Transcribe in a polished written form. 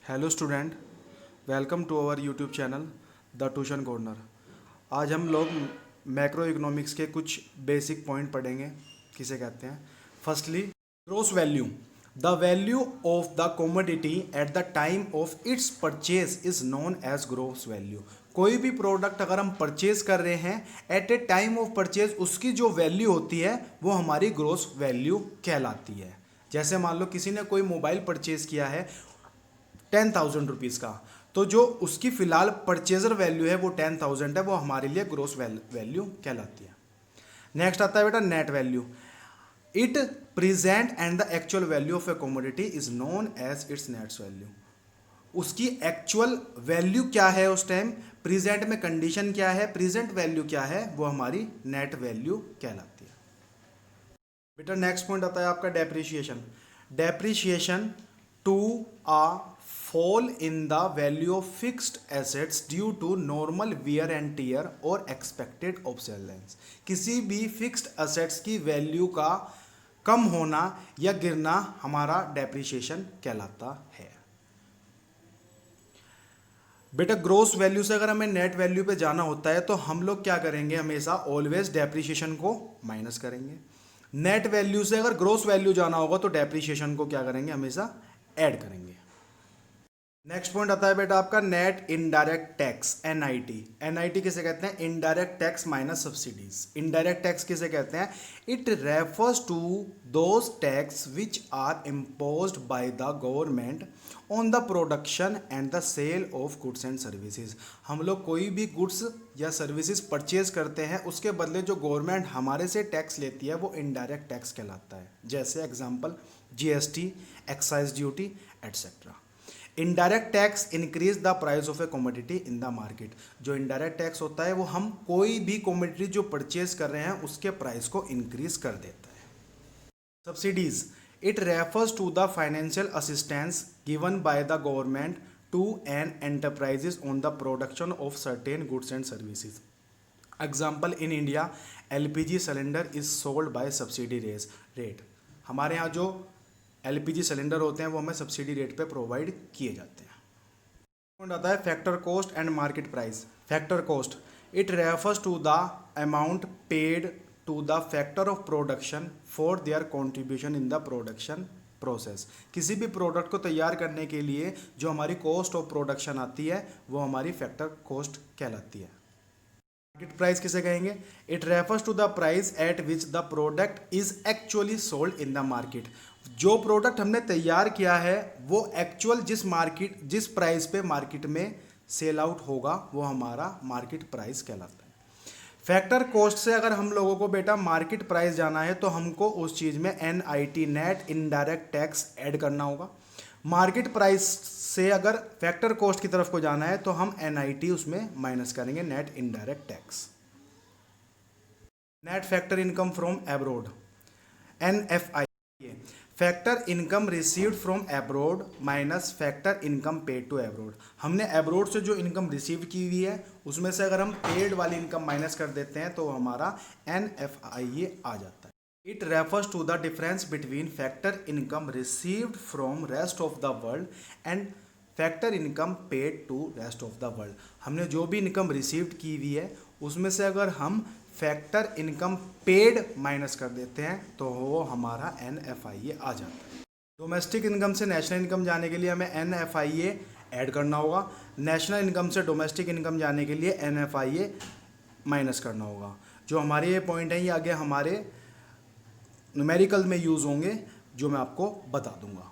Hello student, welcome to our YouTube channel the tuition corner. आज हम लोग macro economics के कुछ बेसिक पॉइंट पढ़ेंगे, किसे कहते हैं। Firstly, gross value, the value of the commodity at the time of its purchase is known as gross value. कोई भी प्रोडक्ट अगर हम परचेज कर रहे हैं at a time of purchase, उसकी जो वैल्यू होती है वो हमारी ग्रॉस वैल्यू कहलाती है। जैसे मान लो किसी ने कोई मोबाइल परचेज किया है 10,000 रुपीज़ का, तो जो उसकी फिलहाल परचेजर वैल्यू है वो 10,000 है, वो हमारे लिए ग्रोस वैल्यू कहलाती है। नेक्स्ट आता है बेटा net value. It present and the actual value of a commodity is known as its nets value. उसकी एक्चुअल वैल्यू क्या है उस टाइम, प्रेजेंट में कंडीशन क्या है, प्रेजेंट वैल्यू क्या है, वो हमारी नेट वैल्यू कहलाती है। बेटा नेक्स्ट पॉइंट आता है आपका depreciation. Depreciation to a fall in the value of fixed assets due to normal wear and tear और expected obsolescence। किसी भी फिक्स्ड असेट्स की वैल्यू का कम होना या गिरना हमारा डेप्रिसिएशन कहलाता है। बेटा ग्रोस वैल्यू से अगर हमें नेट वैल्यू पे जाना होता है तो हम लोग क्या करेंगे, हमेशा ऑलवेज डेप्रिसिएशन को माइनस करेंगे। नेट वैल्यू से अगर ग्रोस वैल्यू जाना होगा तो डेप्रिसिएशन को क्या करेंगे, हमेशा ऐड करेंगे। नेक्स्ट पॉइंट आता है बेटा आपका net indirect tax, NIT. NIT किसे कहते हैं, indirect tax minus subsidies. Indirect tax किसे कहते हैं, it refers to those tax which are imposed by the government on the production and the sale of goods and services. हम लोग कोई भी गुड्स या सर्विसेज परचेज करते हैं, उसके बदले जो गवर्नमेंट हमारे से टैक्स लेती है वो इनडायरेक्ट टैक्स कहलाता है। जैसे example GST, excise duty etcetera. Indirect tax increase the price of a commodity in the market. जो इनडायरेक्ट टैक्स होता है वो हम कोई भी कमोडिटी जो परचेज कर रहे हैं उसके प्राइस को इंक्रीज कर देता है। Subsidies, it refers to the financial assistance given by the government to an enterprises on the production of certain goods and services. Example, in India LPG cylinder is sold by subsidy rate. हमारे यहाँ जो LPG cylinder होते हैं वो हमें subsidy rate पे provide किए जाते हैं। पॉइंट आता है factor cost and market price. Factor cost, it refers to the amount paid to the factor of production for their contribution in the production process. किसी भी प्रोडक्ट को तैयार करने के लिए जो हमारी कॉस्ट ऑफ प्रोडक्शन आती है वो हमारी फैक्टर कॉस्ट कहलाती है। मार्केट प्राइस किसे कहेंगे, it refers to the price at which the product is actually sold in the market. जो प्रोडक्ट हमने तैयार किया है वो एक्चुअल जिस प्राइस पे मार्केट में सेल आउट होगा वो हमारा मार्केट प्राइस कहलाता है। फैक्टर कॉस्ट से अगर हम लोगों को बेटा मार्केट प्राइस जाना है तो हमको उस चीज़ में NIT, net indirect tax add करना होगा। मार्केट प्राइस से अगर फैक्टर कॉस्ट की तरफ को जाना है तो हम एनआईटी उसमें माइनस करेंगे, net indirect tax. Net factor income from abroad, NFI. Factor income received from abroad minus factor income paid to abroad. हमने एब्रोड से जो इनकम रिसीव की हुई है उसमें से अगर हम पेड वाली इनकम माइनस कर देते हैं तो हमारा एनएफआईए आ जाता है। It refers to the difference between factor income received from rest of the world and factor income paid to rest of the world. हमने जो भी इनकम रिसीव्ड की हुई है उसमें से अगर हम फैक्टर इनकम पेड माइनस कर देते हैं तो वो हमारा एनएफआईए आ जाता है। डोमेस्टिक इनकम से नेशनल इनकम जाने के लिए हमें एनएफआईए ऐड करना होगा। नेशनल इनकम से डोमेस्टिक इनकम जाने के लिए एनएफआईए माइनस करना होगा। जो हमारे ये पॉइंट हैं ये आगे हमारे न्यूमेरिकल में यूज़ होंगे जो मैं आपको बता दूंगा।